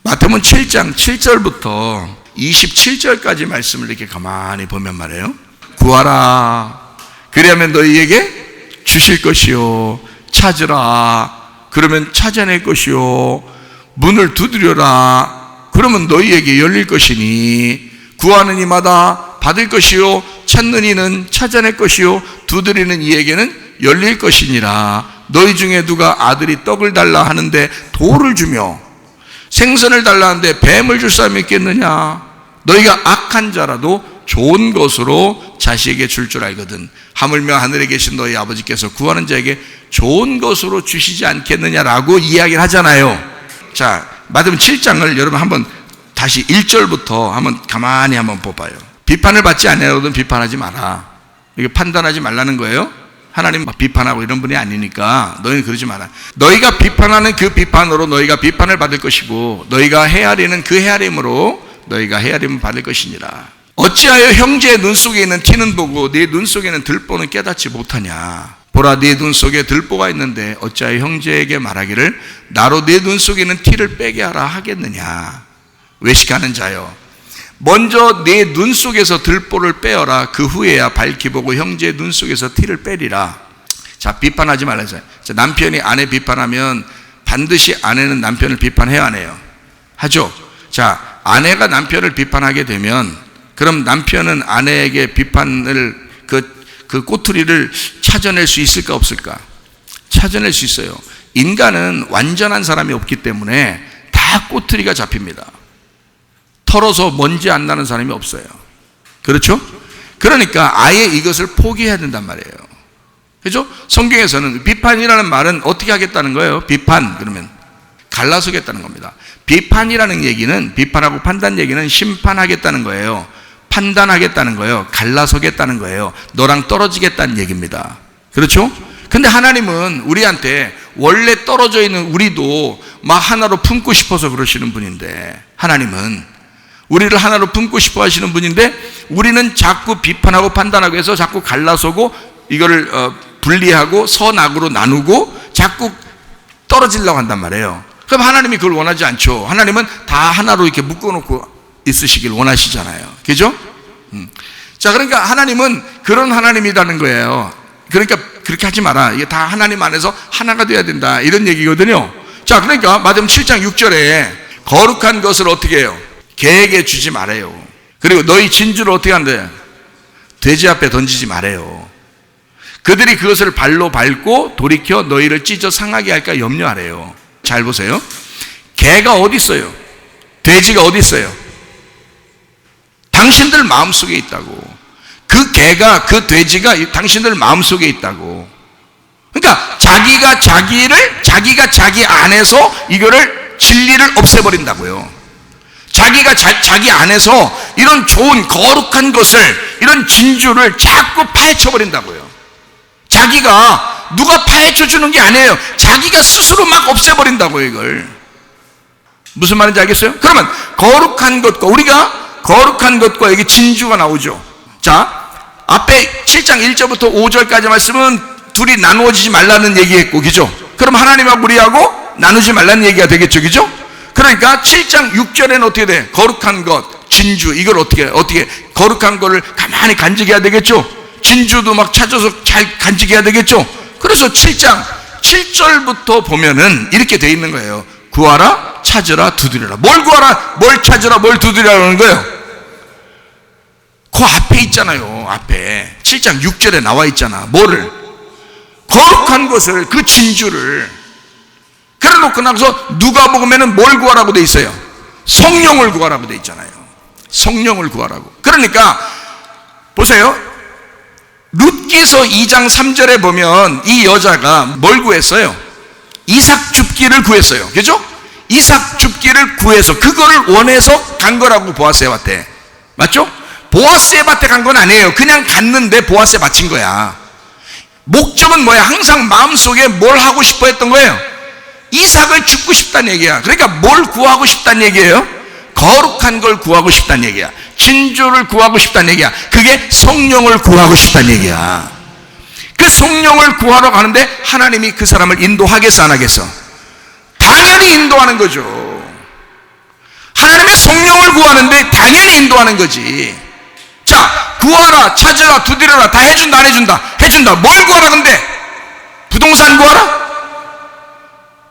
마태복음 7장 7절부터 27절까지 말씀을 이렇게 가만히 보면 말이에요. 구하라, 그리하면 너희에게 주실 것이요, 찾으라, 그러면 찾아낼 것이요, 문을 두드려라, 그러면 너희에게 열릴 것이니, 구하는 이마다 받을 것이요, 찾는 이는 찾아낼 것이요, 두드리는 이에게는 열릴 것이니라. 너희 중에 누가 아들이 떡을 달라 하는데 돌을 주며 생선을 달라 하는데 뱀을 줄 사람이 있겠느냐? 너희가 악한 자라도 좋은 것으로 자식에게 줄 줄 알거든 하물며 하늘에 계신 너희 아버지께서 구하는 자에게 좋은 것으로 주시지 않겠느냐라고 이야기를 하잖아요. 자, 마태복음 7장을 여러분 한번 다시 1절부터 한번 가만히 한번 봐봐요. 비판을 받지 않으려거든 비판하지 마라. 이게 판단하지 말라는 거예요. 하나님 막 비판하고 이런 분이 아니니까 너희는 그러지 마라. 너희가 비판하는 그 비판으로 너희가 비판을 받을 것이고, 너희가 헤아리는 그 헤아림으로 너희가 헤아림을 받을 것이니라. 어찌하여 형제의 눈 속에 있는 티는 보고 네 눈 속에 있는 들보는 깨닫지 못하냐? 보라, 네 눈 속에 들보가 있는데 어찌하여 형제에게 말하기를 나로 네 눈 속에 있는 티를 빼게 하라 하겠느냐? 외식하는 자여, 먼저 네 눈 속에서 들보를 빼어라. 그 후에야 밝히 보고 형제의 눈 속에서 티를 빼리라. 자, 비판하지 말라서. 자, 남편이 아내 비판하면 반드시 아내는 남편을 비판해야 하네요. 하죠? 자, 아내가 남편을 비판하게 되면 그럼 남편은 아내에게 비판을 그 꼬투리를 찾아낼 수 있을까 없을까? 찾아낼 수 있어요. 인간은 완전한 사람이 없기 때문에 다 꼬투리가 잡힙니다. 털어서 먼지 안 나는 사람이 없어요. 그렇죠? 그러니까 아예 이것을 포기해야 된단 말이에요. 그렇죠? 성경에서는 비판이라는 말은 어떻게 하겠다는 거예요? 비판, 그러면 갈라서겠다는 겁니다. 비판이라는 얘기는, 비판하고 판단 얘기는 심판하겠다는 거예요. 판단하겠다는 거예요. 갈라서겠다는 거예요. 너랑 떨어지겠다는 얘기입니다. 그렇죠? 근데 하나님은 우리한테 원래 떨어져 있는 우리도 막 하나로 품고 싶어서 그러시는 분인데, 하나님은 우리를 하나로 품고 싶어 하시는 분인데, 우리는 자꾸 비판하고 판단하고 해서 자꾸 갈라서고 이거를 분리하고 선악으로 나누고 자꾸 떨어지려고 한단 말이에요. 그럼 하나님이 그걸 원하지 않죠. 하나님은 다 하나로 이렇게 묶어놓고 있으시길 원하시잖아요. 그죠? 자, 그러니까 하나님은 그런 하나님이라는 거예요. 그러니까 그렇게 하지 마라. 이게 다 하나님 안에서 하나가 돼야 된다, 이런 얘기거든요. 자, 그러니까 마태복음 7장 6절에 거룩한 것을 어떻게 해요? 개에게 주지 말아요. 그리고 너희 진주를 어떻게 한대? 돼지 앞에 던지지 말아요. 그들이 그것을 발로 밟고 돌이켜 너희를 찢어 상하게 할까 염려하래요. 잘 보세요. 개가 어디 있어요? 돼지가 어디 있어요? 당신들 마음속에 있다고. 그 개가, 그 돼지가 당신들 마음속에 있다고. 그러니까 자기가 자기 안에서 이거를 진리를 없애버린다고요. 자기가 자기 안에서 이런 좋은 거룩한 것을, 이런 진주를 자꾸 파헤쳐버린다고요. 자기가 누가 파헤쳐주는 게 아니에요. 자기가 스스로 막 없애버린다고요, 이걸. 무슨 말인지 알겠어요? 그러면 거룩한 것과, 우리가 거룩한 것과 여기 진주가 나오죠. 자, 앞에 7장 1절부터 5절까지 말씀은 둘이 나누어지지 말라는 얘기했고, 그죠? 그럼 하나님하고 우리하고 나누지 말라는 얘기가 되겠죠, 그죠? 그러니까 7장 6절에는 어떻게 돼? 거룩한 것, 진주, 이걸 어떻게 거룩한 거를 가만히 간직해야 되겠죠? 진주도 막 찾아서 잘 간직해야 되겠죠? 그래서 7장 7절부터 보면은 이렇게 돼 있는 거예요. 구하라, 찾으라, 두드리라. 뭘 구하라, 뭘 찾으라, 뭘 두드리라는 거예요? 그 앞에 있잖아요. 앞에 7장 6절에 나와 있잖아. 뭐를? 거룩한 것을, 그 진주를. 그래 놓고 나서 누가복음에는 뭘 구하라고 돼 있어요? 성령을 구하라고 돼 있잖아요. 성령을 구하라고. 그러니까 보세요. 룻기서 2장 3절에 보면 이 여자가 뭘 구했어요? 이삭 줍기를 구했어요. 그죠? 이삭 줍기를 구해서 그거를 원해서 간 거라고 보아스의 밭에. 맞죠? 보아스의 밭에 간 건 아니에요. 그냥 갔는데 보아스에 바친 거야. 목적은 뭐야? 항상 마음속에 뭘 하고 싶어 했던 거예요? 이삭을 죽고 싶다는 얘기야. 그러니까 뭘 구하고 싶다는 얘기예요? 거룩한 걸 구하고 싶다는 얘기야. 진주를 구하고 싶다는 얘기야. 그게 성령을 구하고 싶다는 얘기야. 그 성령을 구하러 가는데 하나님이 그 사람을 인도하겠어 안 하겠어? 당연히 인도하는 거죠. 성령을 구하는데 당연히 인도하는 거지. 자, 구하라, 찾으라, 두드려라. 다 해준다, 안 해준다? 해준다. 뭘 구하라 근데? 부동산 구하라?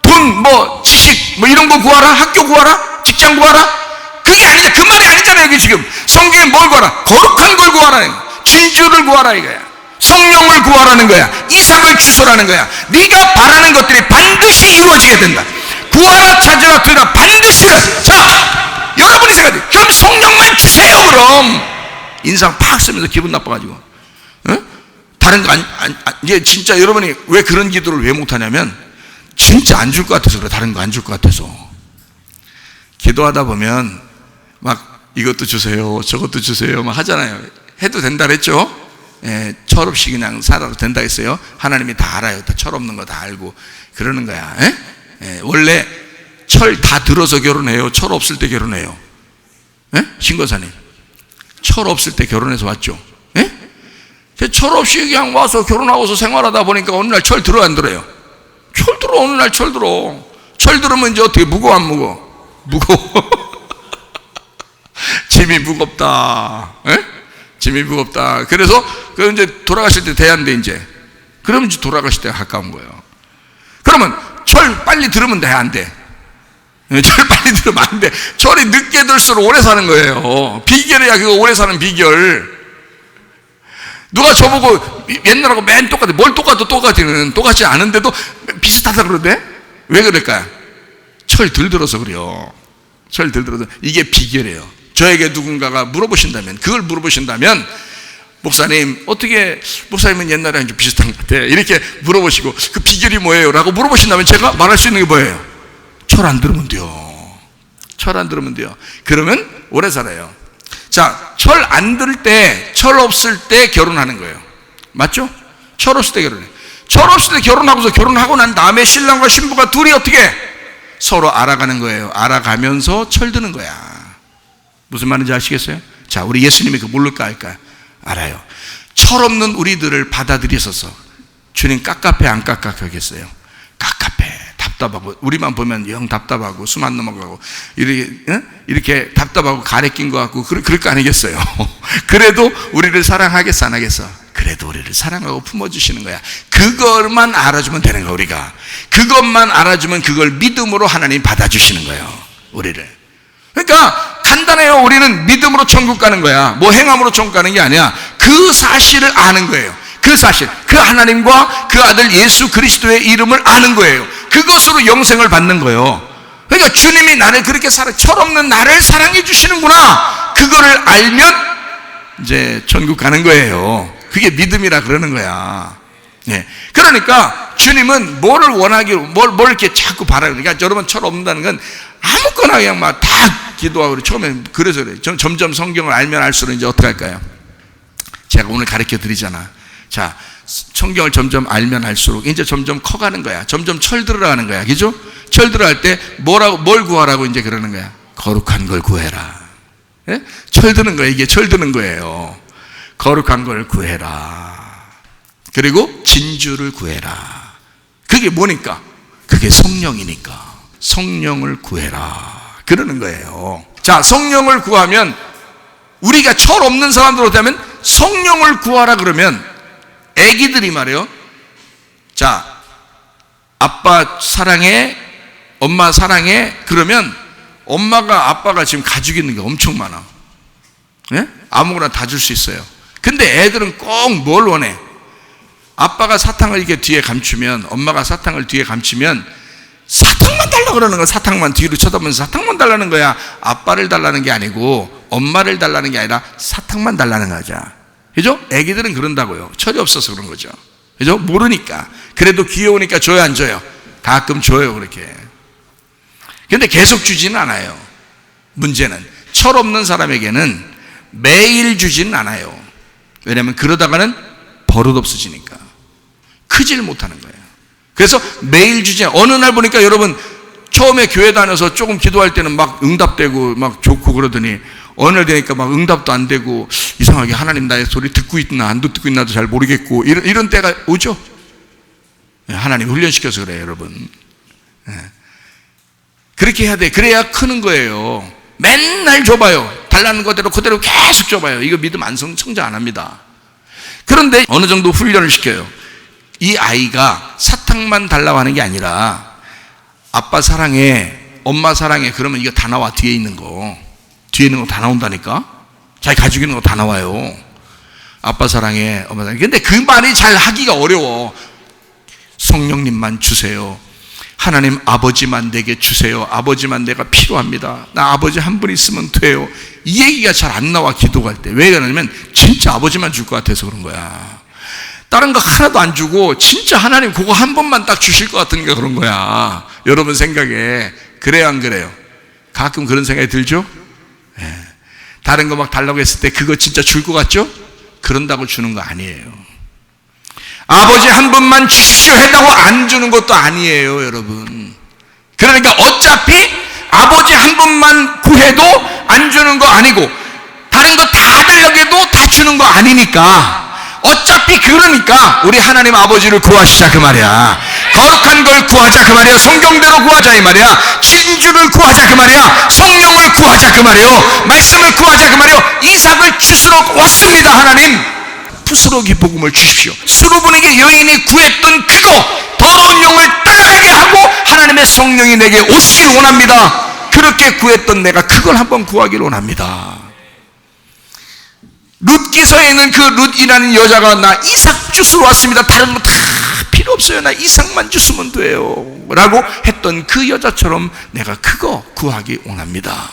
돈, 지식, 이런 거 구하라? 학교 구하라? 직장 구하라? 그게 아니야. 그 말이 아니잖아요. 여기 지금 성경에 뭘 구하라? 거룩한 걸 구하라는 거야. 진주를 구하라 이거야. 성령을 구하라는 거야. 이삭을 주소라는 거야. 네가 바라는 것들이 반드시 이루어지게 된다. 구하라, 찾으라, 두드려라. 반드시. 자, 여러분이 생각해. 그럼 성령만 주세요. 그럼 인상 팍 쓰면서 기분 나빠가지고, 다른 거 이제 진짜 여러분이 왜 그런 기도를 왜 못하냐면 진짜 안 줄 것 같아서 그래. 다른 거 안 줄 것 같아서. 기도하다 보면 막 이것도 주세요, 저것도 주세요 막 하잖아요. 해도 된다 그랬죠? 철없이 그냥 살아도 된다 했어요. 하나님이 다 알아요. 다 철없는 거 다 알고 그러는 거야. 원래 철 다 들어서 결혼해요? 철 없을 때 결혼해요? 신권사님, 철 없을 때 결혼해서 왔죠? 철 없이 그냥 와서 결혼하고서 생활하다 보니까 어느 날 철 들어 안 들어요? 철 들어. 어느 날 철 들어. 철 들으면 이제 어떻게, 무거워 안 무거워? 무거워. 짐이 무겁다. 짐이 무겁다. 그래서 그 이제 돌아가실 때 돼야 안 돼 이제. 그러면 이제 돌아가실 때가 가까운 거예요. 그러면 철 빨리 들으면 돼, 안 돼? 철 빨리 들으면 안 돼. 철이 늦게 들수록 오래 사는 거예요. 비결이야 그거. 오래 사는 비결. 누가 저보고 옛날하고 맨 똑같아. 뭘 똑같지 않은데도 비슷하다 그러대? 왜 그럴까요? 철 덜 들어서 그래요. 철 덜 들어서. 이게 비결이에요. 저에게 누군가가 물어보신다면, 그걸 물어보신다면, 목사님, 어떻게, 목사님은 옛날이랑 좀 비슷한 것 같아. 이렇게 물어보시고, 그 비결이 뭐예요? 라고 물어보신다면 제가 말할 수 있는 게 뭐예요? 철 안 들으면 돼요. 철 안 들으면 돼요. 그러면 오래 살아요. 자, 철 안 들 때, 철 없을 때 결혼하는 거예요. 맞죠? 철 없을 때 결혼해. 철 없을 때 결혼하고서, 결혼하고 난 다음에 신랑과 신부가 둘이 어떻게 서로 알아가는 거예요. 알아가면서 철 드는 거야. 무슨 말인지 아시겠어요? 자, 우리 예수님이 그 모를까 할까? 알아요. 철없는 우리들을 받아들이셔서 주님 깝깝해 안 깝깝하겠어요? 깝깝해, 답답하고, 우리만 보면 영 답답하고 숨 안 넘어가고 이렇게 답답하고 가래 낀 것 같고 그럴 거 아니겠어요? 그래도 우리를 사랑하겠어 안 하겠어? 그래도 우리를 사랑하고 품어주시는 거야. 그것만 알아주면 되는 거야. 우리가 그것만 알아주면 그걸 믿음으로 하나님 받아주시는 거예요. 우리를. 그러니까 간단해요. 우리는 믿음으로 천국 가는 거야. 뭐 행함으로 천국 가는 게 아니야. 그 사실을 아는 거예요. 그 사실, 그 하나님과 그 아들 예수 그리스도의 이름을 아는 거예요. 그것으로 영생을 받는 거예요. 그러니까 주님이 나를 그렇게 철없는 나를 사랑해 주시는구나. 그거를 알면 이제 천국 가는 거예요. 그게 믿음이라 그러는 거야. 그러니까 주님은 뭐를 원하기로, 뭘 이렇게 자꾸 바라요. 그러니까 여러분, 철 없는다는 건 아무거나 그냥 막 다 기도하고, 처음에 그래서 그래요. 점점 성경을 알면 알수록 이제 어떻게 할까요? 제가 오늘 가르쳐 드리잖아. 자, 성경을 점점 알면 알수록 이제 점점 커가는 거야. 점점 철 들어가는 거야. 그죠? 철 들어갈 때 뭘 구하라고 이제 그러는 거야? 거룩한 걸 구해라. 철 드는 거야. 이게 철 드는 거예요. 거룩한 걸 구해라. 그리고 진주를 구해라. 그게 뭐니까? 그게 성령이니까. 성령을 구해라. 그러는 거예요. 자, 성령을 구하면, 우리가 철 없는 사람들 어쩌면 성령을 구하라 그러면 애기들이 말이에요. 자, 아빠 사랑해, 엄마 사랑해. 그러면 엄마가, 아빠가 지금 가지고 있는 게 엄청 많아. 아무거나 다 줄 수 있어요. 근데 애들은 꼭 뭘 원해? 아빠가 사탕을 이렇게 뒤에 감추면, 엄마가 사탕을 뒤에 감추면 사탕만 달라 그러는 거야. 사탕만 뒤로 쳐다보면서 사탕만 달라는 거야. 아빠를 달라는 게 아니고 엄마를 달라는 게 아니라 사탕만 달라는 거죠. 그죠? 애기들은 그런다고요. 철이 없어서 그런 거죠. 그죠? 모르니까. 그래도 귀여우니까 줘요, 안 줘요? 가끔 줘요, 그렇게. 근데 계속 주지는 않아요. 문제는 철 없는 사람에게는 매일 주지는 않아요. 왜냐하면 그러다가는 버릇 없어지니까 크질 못하는 거예요. 그래서 매일 주지, 어느 날 보니까 여러분, 처음에 교회 다녀서 조금 기도할 때는 막 응답되고 막 좋고 그러더니 어느 날 되니까 막 응답도 안 되고, 이상하게 하나님 나의 소리 듣고 있나 안 듣고 있나도 잘 모르겠고, 이런 때가 오죠. 하나님 훈련시켜서 그래요, 여러분. 그렇게 해야 돼. 그래야 크는 거예요. 맨날 줘봐요. 달라는 거대로 그대로 계속 줘봐요. 이거 믿음 안 성장 안 합니다. 그런데 어느 정도 훈련을 시켜요. 이 아이가 사탕만 달라고 하는 게 아니라 아빠 사랑해, 엄마 사랑해, 그러면 이거 다 나와. 뒤에 있는 거 다 나온다니까. 자기 가지고 있는 거 다 나와요. 아빠 사랑해, 엄마 사랑해. 근데 그 말이 잘 하기가 어려워. 성령님만 주세요. 하나님 아버지만 내게 주세요. 아버지만 내가 필요합니다. 나 아버지 한 분 있으면 돼요. 이 얘기가 잘 안 나와, 기도할 때. 왜 그러냐면 진짜 아버지만 줄 것 같아서 그런 거야. 다른 거 하나도 안 주고 진짜 하나님 그거 한 번만 딱 주실 것 같으니까 그런 거야. 여러분 생각에 그래요, 안 그래요? 가끔 그런 생각이 들죠? 네. 다른 거 막 달라고 했을 때 그거 진짜 줄 것 같죠? 그런다고 주는 거 아니에요. 아버지 한 분만 주십시오 했다고 안 주는 것도 아니에요, 여러분. 그러니까 어차피 아버지 한 분만 구해도 안 주는 거 아니고 다른 거 다 달라고 해도 다 주는 거 아니니까 어차피 그러니까 우리 하나님 아버지를 구하시자 그 말이야. 거룩한 걸 구하자 그 말이야. 성경대로 구하자 이 말이야. 진주를 구하자 그 말이야. 성령을 구하자 그 말이요. 말씀을 구하자 그 말이요. 이삭을 주스러 왔습니다. 하나님 푸스러기 복음을 주십시오. 수르보니게 여인이 구했던 그거, 더러운 영을 떠나가게 하고 하나님의 성령이 내게 오시길 원합니다. 그렇게 구했던 내가 그걸 한번 구하기를 원합니다. 룻기서에 있는 그 룻이라는 여자가 나 이삭 주스러 왔습니다. 다른 거 다 필요 없어요. 나 이삭만 주스면 돼요 라고 했던 그 여자처럼 내가 그거 구하기 원합니다.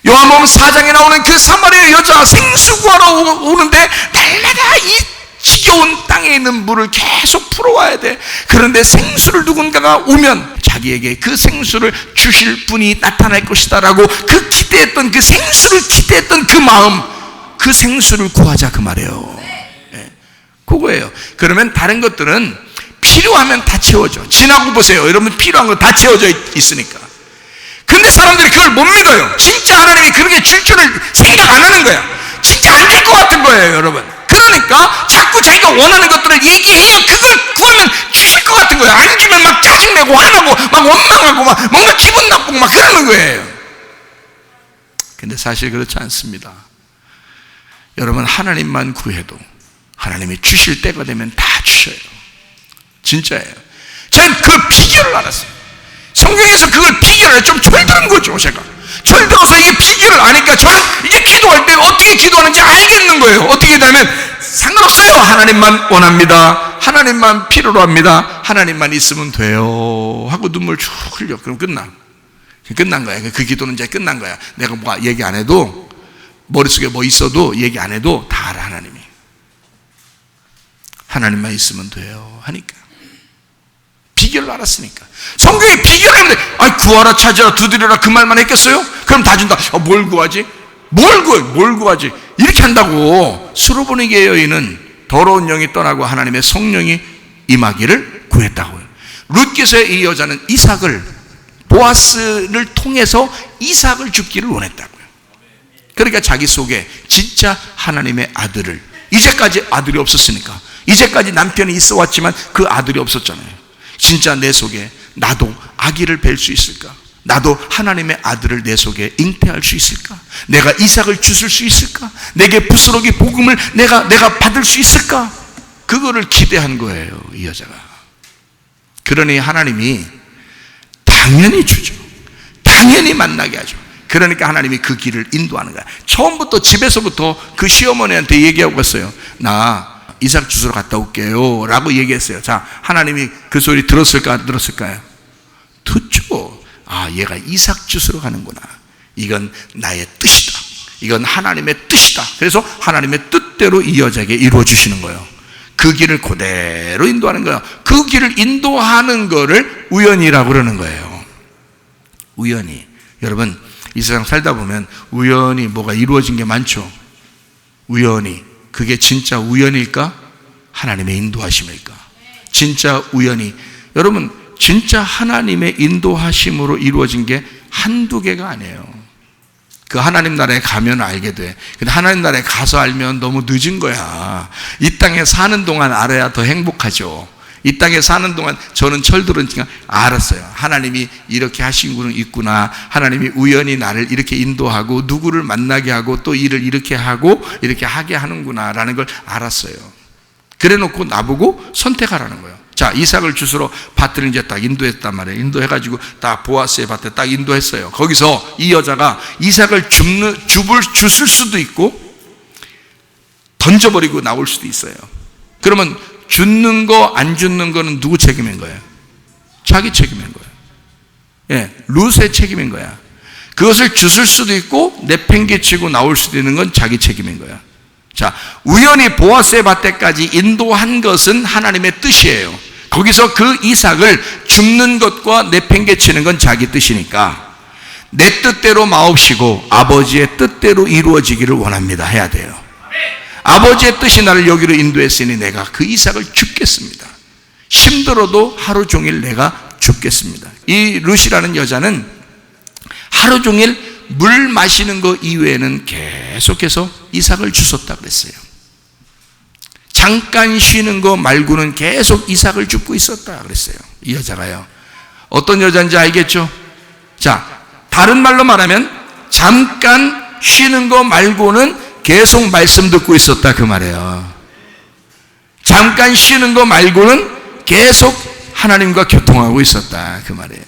요한복음 4장에 나오는 그 사마리아 여자 생수 구하러 오는데 날마다 이 지겨운 땅에 있는 물을 계속 풀어와야 돼. 그런데 생수를 누군가가 오면 자기에게 그 생수를 주실 분이 나타날 것이다 라고 그 기대했던 그 생수를 기대했던 그 마음, 그 생수를 구하자 그 말이에요. 네. 그거예요. 그러면 다른 것들은 필요하면 다 채워져. 지나고 보세요. 여러분 필요한 거 다 채워져 있으니까. 근데 사람들이 그걸 못 믿어요. 진짜 하나님이 그렇게 줄 줄을 생각 안 하는 거야. 진짜 안 줄 것 같은 거예요, 여러분. 그러니까 자꾸 자기가 원하는 것들을 얘기해야 그걸 구하면 주실 것 같은 거예요. 안 주면 막 짜증내고 화나고 막 원망하고 막 뭔가 기분 나쁘고 막 그러는 거예요. 근데 사실 그렇지 않습니다. 여러분 하나님만 구해도 하나님이 주실 때가 되면 다 주셔요. 진짜예요. 저는 그 비결을 알았어요. 성경에서 그걸 비결을 좀 철들은 거죠. 제가 철들어서 이게 비결을 아니까 저는 이제 기도할 때 어떻게 기도하는지 알겠는 거예요. 어떻게 되면 상관없어요. 하나님만 원합니다. 하나님만 필요로 합니다. 하나님만 있으면 돼요 하고 눈물 쭉 흘려. 그럼 끝난 거야. 그 기도는 이제 끝난 거야. 내가 뭐 얘기 안 해도 머릿속에 뭐 있어도 얘기 안 해도 다 알아. 하나님만 있으면 돼요 하니까 비결을 알았으니까. 성경에 비결을 하는데 구하라 찾으라 두드려라 그 말만 했겠어요? 그럼 다 준다. 뭘 구하지? 뭘 구하지? 이렇게 한다고. 수르보니게 여인은 더러운 영이 떠나고 하나님의 성령이 임하기를 구했다고요. 룻기서의 이 여자는 이삭을, 보아스를 통해서 이삭을 죽기를 원했다고요. 그러니까 자기 속에 진짜 하나님의 아들을, 이제까지 아들이 없었으니까, 이제까지 남편이 있어 왔지만 그 아들이 없었잖아요. 진짜 내 속에 나도 아기를 뵐 수 있을까? 나도 하나님의 아들을 내 속에 잉태할 수 있을까? 내가 이삭을 주실 수 있을까? 내게 부스러기 복음을 내가 받을 수 있을까? 그거를 기대한 거예요, 이 여자가. 그러니 하나님이 당연히 주죠. 당연히 만나게 하죠. 그러니까 하나님이 그 길을 인도하는 거야. 처음부터 집에서부터 그 시어머니한테 얘기하고 갔어요. 나 이삭 주스러 갔다 올게요 라고 얘기했어요. 자, 하나님이 그 소리 들었을까 안 들었을까요? 듣죠. 얘가 이삭 주스러 가는구나. 이건 나의 뜻이다. 이건 하나님의 뜻이다. 그래서 하나님의 뜻대로 이 여자에게 이루어 주시는 거예요. 그 길을 그대로 인도하는 거예요. 그 길을 인도하는 거를 우연이라고 그러는 거예요. 우연히. 여러분 이 세상 살다 보면 우연히 뭐가 이루어진 게 많죠. 우연히. 그게 진짜 우연일까? 하나님의 인도하심일까? 진짜 우연히. 여러분 진짜 하나님의 인도하심으로 이루어진 게 한두 개가 아니에요. 그 하나님 나라에 가면 알게 돼. 근데 하나님 나라에 가서 알면 너무 늦은 거야. 이 땅에 사는 동안 알아야 더 행복하죠. 이 땅에 사는 동안 저는 철들으니까 알았어요. 하나님이 이렇게 하신 분은 있구나. 하나님이 우연히 나를 이렇게 인도하고 누구를 만나게 하고 또 일을 이렇게 하고 이렇게 하게 하는구나 라는 걸 알았어요. 그래 놓고 나보고 선택하라는 거예요. 자, 이삭을 주스러 밭을 이제 딱 인도했단 말이에요. 인도해가지고 딱 보아스의 밭에 딱 인도했어요. 거기서 이 여자가 이삭을 줍을 수도 있고 던져버리고 나올 수도 있어요. 그러면 죽는 거 안 죽는 거는 누구 책임인 거예요? 자기 책임인 거예요. 예, 룻의 책임인 거야. 그것을 주술 수도 있고 내팽개치고 나올 수도 있는 건 자기 책임인 거야. 자, 우연히 보아스의 밭에까지 인도한 것은 하나님의 뜻이에요. 거기서 그 이삭을 줍는 것과 내팽개치는 건 자기 뜻이니까 내 뜻대로 마옵시고 아버지의 뜻대로 이루어지기를 원합니다 해야 돼요. 아버지의 뜻이 나를 여기로 인도했으니 내가 그 이삭을 줍겠습니다. 힘들어도 하루 종일 내가 줍겠습니다. 이 룻이라는 여자는 하루 종일 물 마시는 것 이외에는 계속해서 이삭을 주웠다 그랬어요. 잠깐 쉬는 거 말고는 계속 이삭을 줍고 있었다 그랬어요. 이 여자가요. 어떤 여자인지 알겠죠? 자, 다른 말로 말하면 잠깐 쉬는 거 말고는 계속 말씀 듣고 있었다 그 말이에요. 잠깐 쉬는 거 말고는 계속 하나님과 교통하고 있었다 그 말이에요.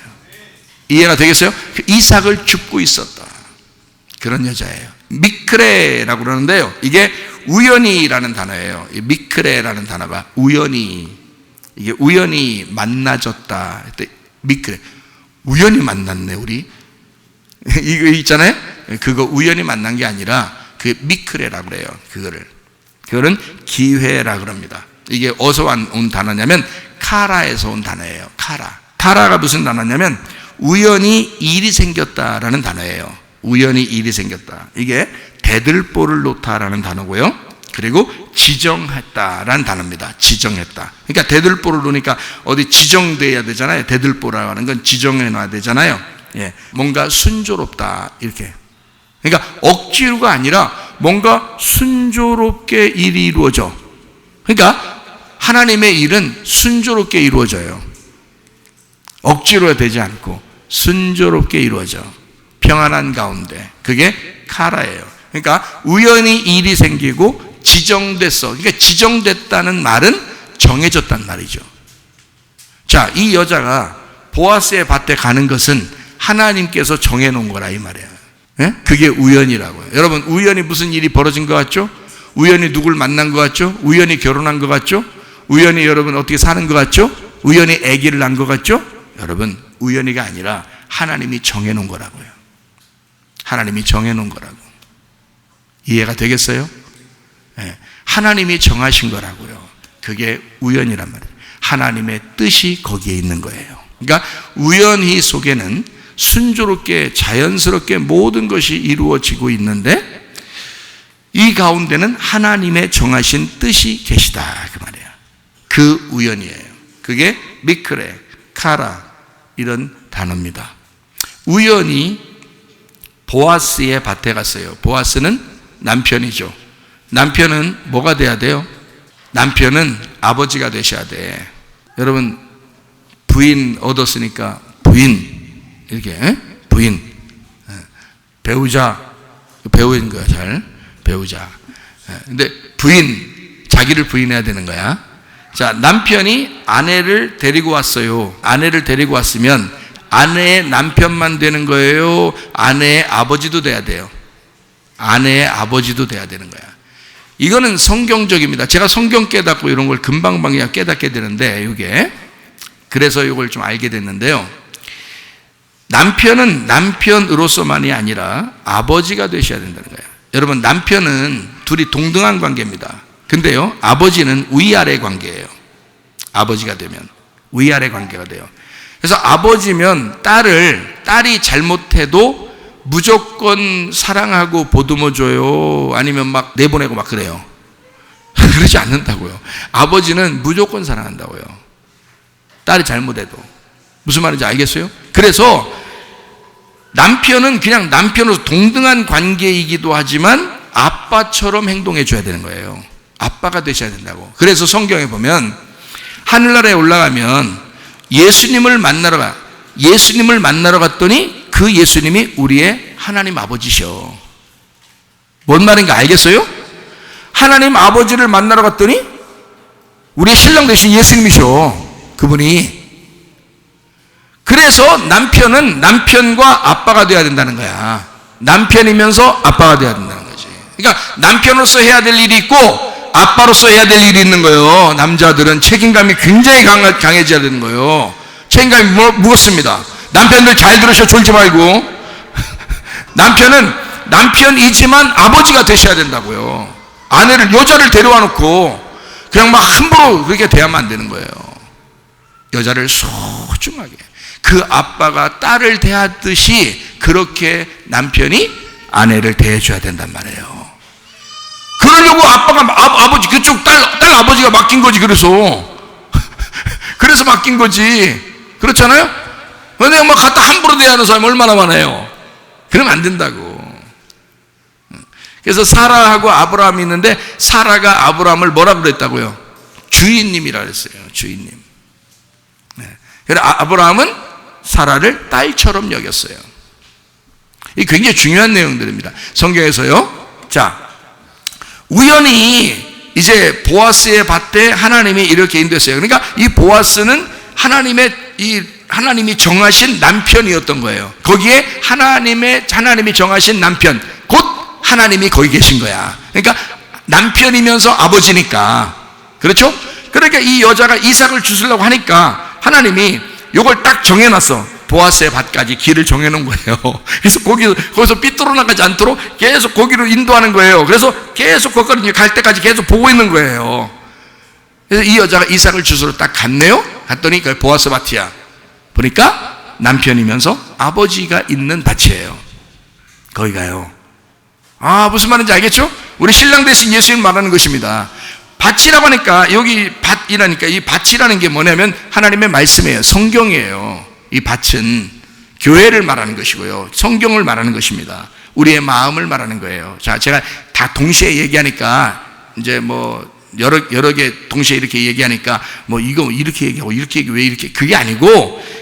이해가 되겠어요? 이삭을 줍고 있었다. 그런 여자예요. 미크레라고 그러는데요. 이게 우연히라는 단어예요. 미크레라는 단어가 우연히, 이게 우연히 만나졌다. 미크레. 우연히 만났네 우리. 이거 있잖아요. 그거 우연히 만난 게 아니라 그 미크레라고 그래요. 그거는 기회라 그럽니다. 이게 어디서 온 단어냐면 카라에서 온 단어예요. 카라가 무슨 단어냐면 우연히 일이 생겼다라는 단어예요. 우연히 일이 생겼다. 이게 대들보를 놓다라는 단어고요. 그리고 지정했다라는 단어입니다. 지정했다. 그러니까 대들보를 놓으니까 어디 지정돼야 되잖아요. 대들보라고 하는 건 지정해 놔야 되잖아요. 예, 뭔가 순조롭다 이렇게. 그러니까 억지로가 아니라 뭔가 순조롭게 일이 이루어져. 그러니까 하나님의 일은 순조롭게 이루어져요. 억지로 되지 않고 순조롭게 이루어져. 평안한 가운데. 그게 카라예요. 그러니까 우연히 일이 생기고 지정됐어. 그러니까 지정됐다는 말은 정해졌단 말이죠. 자, 이 여자가 보아스의 밭에 가는 것은 하나님께서 정해놓은 거라 이 말이에요. 예? 그게 우연이라고요. 여러분, 우연히 무슨 일이 벌어진 것 같죠? 우연히 누굴 만난 것 같죠? 우연히 결혼한 것 같죠? 우연히 여러분 어떻게 사는 것 같죠? 우연히 아기를 낳은 것 같죠? 여러분, 우연히가 아니라 하나님이 정해놓은 거라고요. 하나님이 정해놓은 거라고. 이해가 되겠어요? 예. 하나님이 정하신 거라고요. 그게 우연이란 말이에요. 하나님의 뜻이 거기에 있는 거예요. 그러니까 우연히 속에는 순조롭게 자연스럽게 모든 것이 이루어지고 있는데 이 가운데는 하나님의 정하신 뜻이 계시다 그 말이에요. 그 우연이에요. 그게 미크레, 카라 이런 단어입니다. 우연히 보아스의 밭에 갔어요. 보아스는 남편이죠. 남편은 뭐가 돼야 돼요? 남편은 아버지가 되셔야 돼. 여러분, 부인 얻었으니까 부인 이렇게 부인 배우자 배우인 거야. 잘 배우자. 근데 부인 자기를 부인해야 되는 거야. 자, 남편이 아내를 데리고 왔어요. 아내를 데리고 왔으면 아내의 남편만 되는 거예요? 아내의 아버지도 돼야 돼요. 아내의 아버지도 돼야 되는 거야. 이거는 성경적입니다. 제가 성경 깨닫고 이런 걸 금방 그냥 깨닫게 되는데 이게 그래서 이걸 좀 알게 됐는데요. 남편은 남편으로서만이 아니라 아버지가 되셔야 된다는 거예요. 여러분, 남편은 둘이 동등한 관계입니다. 근데요, 아버지는 위아래 관계예요. 아버지가 되면 위아래 관계가 돼요. 그래서 아버지면 딸이 잘못해도 무조건 사랑하고 보듬어줘요? 아니면 막 내보내고 막 그래요? 그러지 않는다고요. 아버지는 무조건 사랑한다고요. 딸이 잘못해도. 무슨 말인지 알겠어요? 그래서 남편은 그냥 남편으로서 동등한 관계이기도 하지만 아빠처럼 행동해 줘야 되는 거예요. 아빠가 되셔야 된다고. 그래서 성경에 보면 하늘나라에 올라가면 예수님을 만나러 갔더니 그 예수님이 우리의 하나님 아버지셔. 뭔 말인가 알겠어요? 하나님 아버지를 만나러 갔더니 우리의 신랑 되신 예수님이셔. 그분이. 그래서 남편은 남편과 아빠가 돼야 된다는 거야. 남편이면서 아빠가 돼야 된다는 거지. 그러니까 남편으로서 해야 될 일이 있고 아빠로서 해야 될 일이 있는 거예요. 남자들은 책임감이 굉장히 강해져야 되는 거예요. 책임감이 무겁습니다. 남편들 잘 들으셔. 졸지 말고. 남편은 남편이지만 아버지가 되셔야 된다고요. 아내를, 여자를 데려와 놓고 그냥 막 함부로 그렇게 대하면 안 되는 거예요. 여자를 소중하게, 그 아빠가 딸을 대하듯이 그렇게 남편이 아내를 대해줘야 된단 말이에요. 그러려고 아빠가 아버지, 그쪽 딸 아버지가 맡긴 거지. 그래서 맡긴 거지. 그렇잖아요? 근데 뭐 갖다 함부로 대하는 사람이 얼마나 많아요. 그러면 안 된다고. 그래서 사라하고 아브라함이 있는데 사라가 아브라함을 뭐라 그랬다고요? 주인님이라 그랬어요. 주인님. 그래서 아브라함은 사라를 딸처럼 여겼어요. 이 굉장히 중요한 내용들입니다. 성경에서요. 자, 우연히 이제 보아스의 밭에 하나님이 이렇게 인도했어요. 그러니까 이 보아스는 하나님이 정하신 남편이었던 거예요. 거기에 하나님이 정하신 남편, 곧 하나님이 거기 계신 거야. 그러니까 남편이면서 아버지니까. 그렇죠? 그러니까 이 여자가 이삭을 주시려고 하니까 하나님이 요걸 딱 정해놨어. 보아스의 밭까지 길을 정해놓은 거예요. 그래서 거기서 삐뚤어 나가지 않도록 계속 거기로 인도하는 거예요. 그래서 계속 거기를 갈 때까지 계속 보고 있는 거예요. 그래서 이 여자가 이삭을 주시러 딱 갔네요. 갔더니 그 보아스 밭이야. 보니까 남편이면서 아버지가 있는 밭이에요. 거기 가요. 무슨 말인지 알겠죠? 우리 신랑 대신 예수님 말하는 것입니다. 밭이라고 하니까, 여기 밭이라니까, 이 밭이라는 게 뭐냐면 하나님의 말씀이에요. 성경이에요. 이 밭은 교회를 말하는 것이고요, 성경을 말하는 것입니다. 우리의 마음을 말하는 거예요. 자, 제가 다 동시에 얘기하니까 이제 뭐 여러 개 동시에 이렇게 얘기하니까 뭐 이거 이렇게 얘기하고 이렇게 얘기 왜 이렇게, 그게 아니고,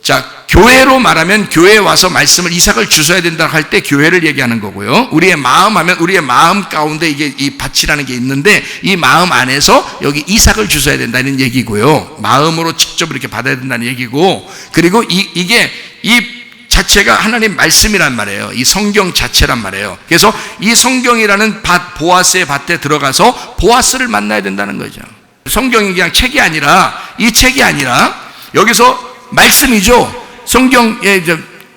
자, 교회로 말하면 교회에 와서 말씀을, 이삭을 주셔야 된다고 할 때 교회를 얘기하는 거고요. 우리의 마음 하면 우리의 마음 가운데 이게 이 밭이라는 게 있는데 이 마음 안에서 여기 이삭을 주셔야 된다는 얘기고요. 마음으로 직접 이렇게 받아야 된다는 얘기고, 그리고 이게 이 자체가 하나님 말씀이란 말이에요. 이 성경 자체란 말이에요. 그래서 이 성경이라는 밭, 보아스의 밭에 들어가서 보아스를 만나야 된다는 거죠. 성경이 그냥 책이 아니라, 이 책이 아니라 여기서 말씀이죠. 성경에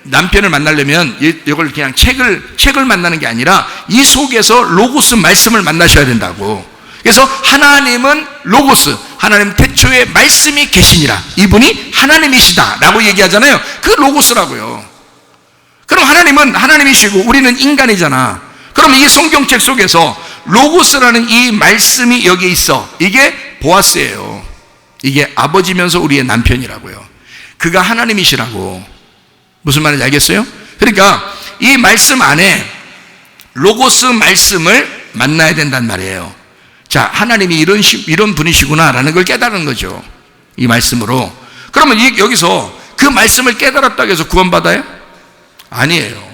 남편을 만나려면 이걸 그냥 책을 만나는 게 아니라 이 속에서 로고스 말씀을 만나셔야 된다고. 그래서 하나님은 로고스, 하나님 태초에 말씀이 계시니라, 이분이 하나님이시다 라고 얘기하잖아요. 그 로고스라고요. 그럼 하나님은 하나님이시고 우리는 인간이잖아. 그럼 이 성경책 속에서 로고스라는 이 말씀이 여기 있어. 이게 보아스예요. 이게 아버지면서 우리의 남편이라고요. 그가 하나님이시라고. 무슨 말인지 알겠어요? 그러니까 이 말씀 안에 로고스 말씀을 만나야 된단 말이에요. 자, 하나님이 이런 분이시구나 라는 걸 깨달은 거죠, 이 말씀으로. 그러면 여기서 그 말씀을 깨달았다고 해서 구원받아요? 아니에요.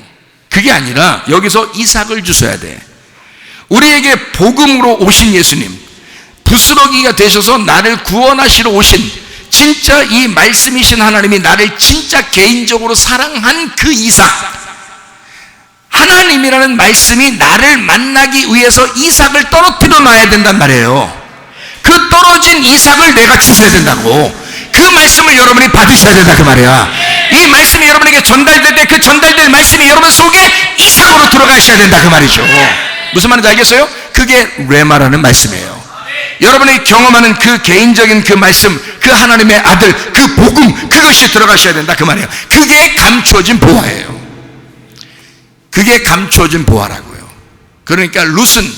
그게 아니라 여기서 이삭을 주셔야 돼. 우리에게 복음으로 오신 예수님, 부스러기가 되셔서 나를 구원하시러 오신 진짜 이 말씀이신 하나님이 나를 진짜 개인적으로 사랑한 그 이삭, 하나님이라는 말씀이 나를 만나기 위해서 이삭을 떨어뜨려 놔야 된단 말이에요. 그 떨어진 이삭을 내가 주셔야 된다고. 그 말씀을 여러분이 받으셔야 된다 그 말이야. 이 말씀이 여러분에게 전달될 때 그 전달될 말씀이 여러분 속에 이삭으로 들어가셔야 된다 그 말이죠. 무슨 말인지 알겠어요? 그게 레마라는 말씀이에요. 여러분이 경험하는 그 개인적인 그 말씀, 그 하나님의 아들, 그 복음, 그것이 들어가셔야 된다 그 말이에요. 그게 감추어진 보화예요. 그게 감추어진 보화라고요. 그러니까 룻은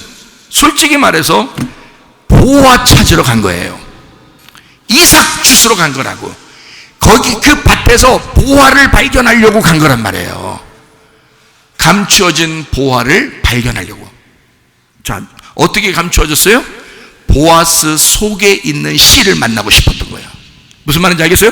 솔직히 말해서 보화 찾으러 간 거예요. 이삭 주스러 간 거라고. 거기 그 밭에서 보화를 발견하려고 간 거란 말이에요. 감추어진 보화를 발견하려고. 자, 어떻게 감추어졌어요? 보아스 속에 있는 씨를 만나고 싶었던 거야. 무슨 말인지 알겠어요?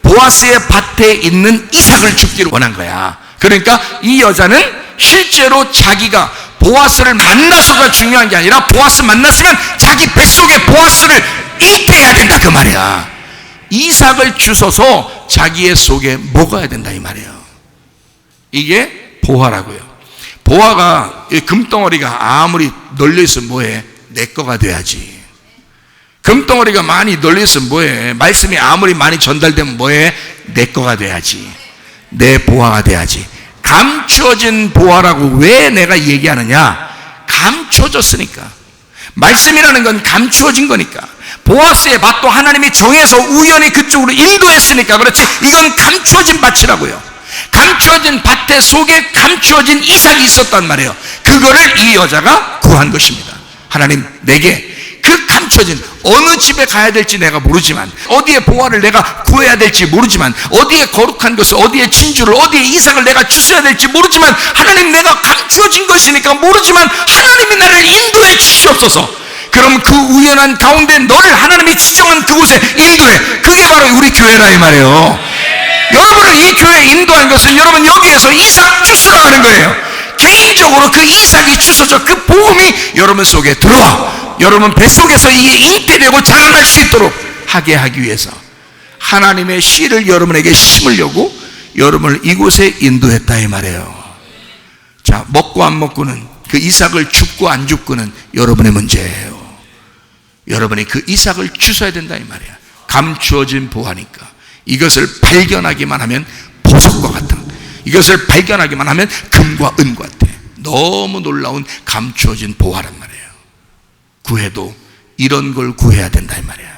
보아스의 밭에 있는 이삭을 죽기를 원한 거야. 그러니까 이 여자는 실제로 자기가 보아스를 만나서가 중요한 게 아니라 보아스 만났으면 자기 뱃속에 보아스를 잉태해야 된다 그 말이야. 이삭을 주워서 자기의 속에 먹어야 된다 이 말이에요. 이게 보화라고요. 보화가 금덩어리가 아무리 널려있으면 뭐해? 내 거가 돼야지. 금덩어리가 많이 널려있으면 뭐해? 말씀이 아무리 많이 전달되면 뭐해? 내 거가 돼야지. 내 보화가 돼야지. 감추어진 보화라고 왜 내가 얘기하느냐? 감추어졌으니까. 말씀이라는 건 감추어진 거니까. 보아스의 밭도 하나님이 정해서 우연히 그쪽으로 인도했으니까 그렇지, 이건 감추어진 밭이라고요. 감추어진 밭의 속에 감추어진 이삭이 있었단 말이에요. 그거를 이 여자가 구한 것입니다. 하나님, 내게 그 감춰진, 어느 집에 가야 될지 내가 모르지만, 어디에 보화를 내가 구해야 될지 모르지만, 어디에 거룩한 것을, 어디에 진주를, 어디에 이삭을 내가 주셔야 될지 모르지만, 하나님, 내가 감추어진 것이니까 모르지만 하나님이 나를 인도해 주시옵소서. 그럼 그 우연한 가운데 너를 하나님이 지정한 그곳에 인도해. 그게 바로 우리 교회라 이 말이에요. 여러분을 이 교회에 인도한 것은 여러분 여기에서 이삭 주스러 가는 거예요. 개인적으로 그 이삭이 주서져 그 복음이 여러분 속에 들어와 여러분 뱃속에서 이게 잉태되고 자라날 수 있도록 하게 하기 위해서 하나님의 씨를 여러분에게 심으려고 여러분을 이곳에 인도했다 이 말이에요. 자, 먹고 안 먹고는, 그 이삭을 줍고 안 줍고는 여러분의 문제예요. 여러분이 그 이삭을 주셔야 된다 이 말이야. 감추어진 보화니까. 이것을 발견하기만 하면 보석과 같아. 이것을 발견하기만 하면 금과 은과 같아. 너무 놀라운 감추어진 보화란 말이에요. 구해도 이런 걸 구해야 된다 이 말이야.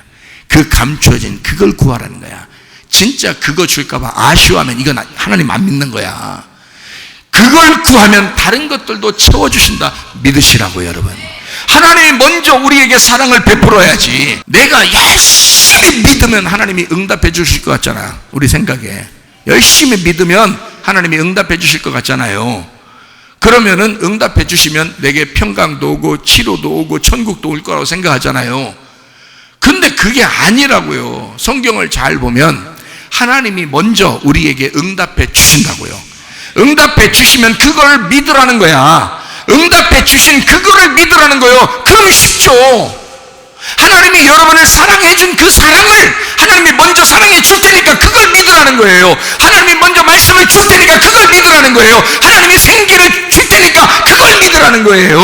그 감추어진 그걸 구하라는 거야. 진짜 그거 줄까봐 아쉬워하면 이건 하나님 안 믿는 거야. 그걸 구하면 다른 것들도 채워주신다 믿으시라고 여러분. 하나님이 먼저 우리에게 사랑을 베풀어야지. 내가 열심히 믿으면 하나님이 응답해 주실 것 같잖아. 우리 생각에 열심히 믿으면 하나님이 응답해 주실 것 같잖아요. 그러면은 응답해 주시면 내게 평강도 오고 치료도 오고 천국도 올 거라고 생각하잖아요. 근데 그게 아니라고요. 성경을 잘 보면 하나님이 먼저 우리에게 응답해 주신다고요. 응답해 주시면 그걸 믿으라는 거야. 응답해 주신 그거를 믿으라는 거예요. 그럼 쉽죠. 하나님이 여러분을 사랑해 준 그 사랑을 하나님이 먼저 사랑해 줄 테니까 그걸 믿으라는 거예요. 하나님이 먼저 말씀을 줄 테니까 그걸 믿으라는 거예요. 하나님이 생기를 줄 테니까 그걸 믿으라는 거예요.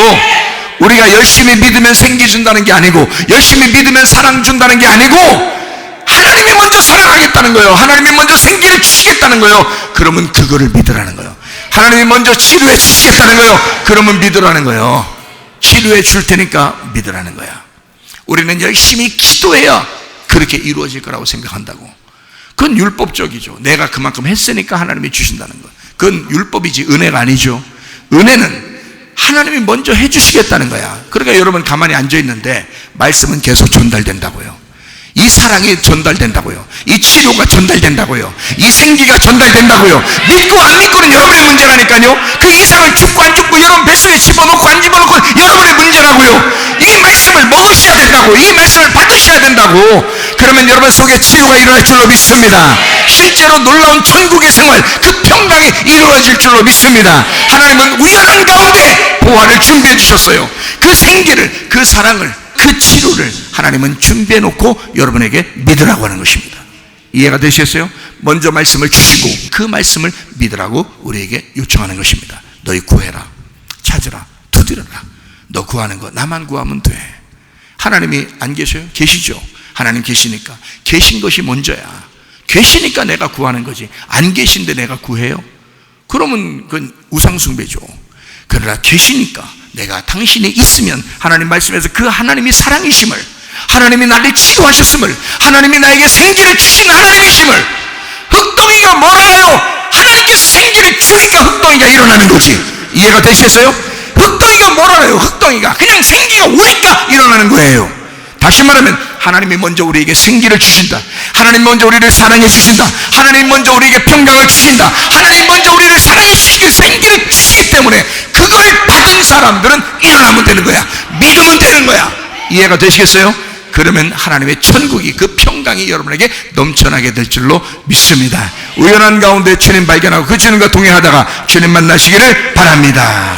우리가 열심히 믿으면 생기 준다는 게 아니고, 열심히 믿으면 사랑 준다는 게 아니고, 하나님이 먼저 사랑하겠다는 거예요. 하나님이 먼저 생기를 주시겠다는 거예요. 그러면 그거를 믿으라는 거예요. 하나님이 먼저 치료해 주시겠다는 거예요. 그러면 믿으라는 거예요. 치료해 줄 테니까 믿으라는 거야. 우리는 열심히 기도해야 그렇게 이루어질 거라고 생각한다고. 그건 율법적이죠. 내가 그만큼 했으니까 하나님이 주신다는 거. 그건 율법이지 은혜가 아니죠. 은혜는 하나님이 먼저 해주시겠다는 거야. 그러니까 여러분 가만히 앉아있는데 말씀은 계속 전달된다고요. 이 사랑이 전달된다고요. 이 치료가 전달된다고요. 이 생기가 전달된다고요. 믿고 안 믿고는 여러분의 문제라니까요. 그 이삭을 줍고 안 줍고 여러분 뱃속에 집어넣고 안 집어넣고 여러분의 문제라고요. 이 말씀을 먹으셔야 된다고. 이 말씀을 받으셔야 된다고. 그러면 여러분 속에 치료가 일어날 줄로 믿습니다. 실제로 놀라운 천국의 생활, 그 평강이 이루어질 줄로 믿습니다. 하나님은 우연한 가운데 보화를 준비해 주셨어요. 그 생기를, 그 사랑을, 그 치료를 하나님은 준비해 놓고 여러분에게 믿으라고 하는 것입니다. 이해가 되시겠어요? 먼저 말씀을 주시고 그 말씀을 믿으라고 우리에게 요청하는 것입니다. 너희 구해라, 찾으라, 두드려라. 너 구하는 거 나만 구하면 돼. 하나님이 안 계셔요? 계시죠. 하나님 계시니까. 계신 것이 먼저야. 계시니까 내가 구하는 거지. 안 계신데 내가 구해요? 그러면 그건 우상숭배죠. 그러나 계시니까 내가 당신이 있으면 하나님 말씀에서 그 하나님이 사랑이심을, 하나님이 나를 치료하셨음을, 하나님이 나에게 생기를 주신 하나님이심을, 흑덩이가 뭘 알아요? 하나님께서 생기를 주니까 흑덩이가 일어나는 거지. 이해가 되시겠어요? 흑덩이가 뭘 알아요? 흑덩이가 그냥 생기가 오니까 일어나는 거예요. 다시 말하면 하나님이 먼저 우리에게 생기를 주신다. 하나님 먼저 우리를 사랑해 주신다. 하나님 먼저 우리에게 평강을 주신다. 하나님 먼저 우리를 사랑해 주시기 생기를 주시기 때문에 그걸 받은 사람들은 일어나면 되는 거야. 믿으면 되는 거야. 이해가 되시겠어요? 그러면 하나님의 천국이, 그 평강이 여러분에게 넘쳐나게 될 줄로 믿습니다. 우연한 가운데 주님 발견하고 그 주님과 동행하다가 주님 만나시기를 바랍니다.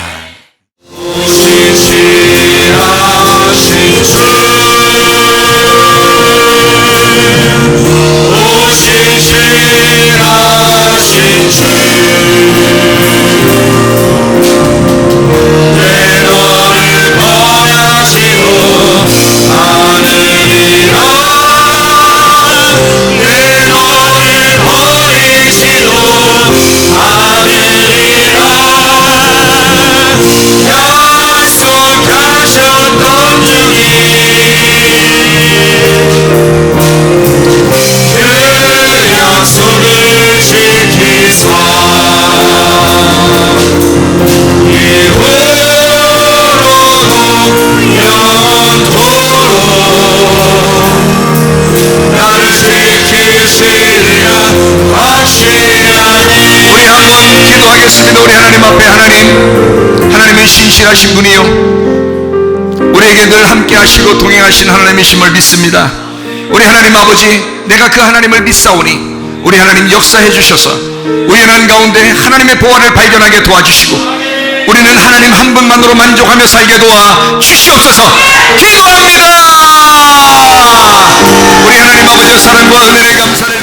기도하겠습니다. 우리 하나님 앞에, 하나님은 신실하신 분이요 우리에게 늘 함께 하시고 동행하신 하나님이심을 믿습니다. 우리 하나님 아버지, 내가 그 하나님을 믿사오니 우리 하나님 역사해 주셔서 우연한 가운데 하나님의 보화를 발견하게 도와주시고 우리는 하나님 한 분만으로 만족하며 살게 도와 주시옵소서 기도합니다. 우리 하나님 아버지의 사랑과 은혜를 감사를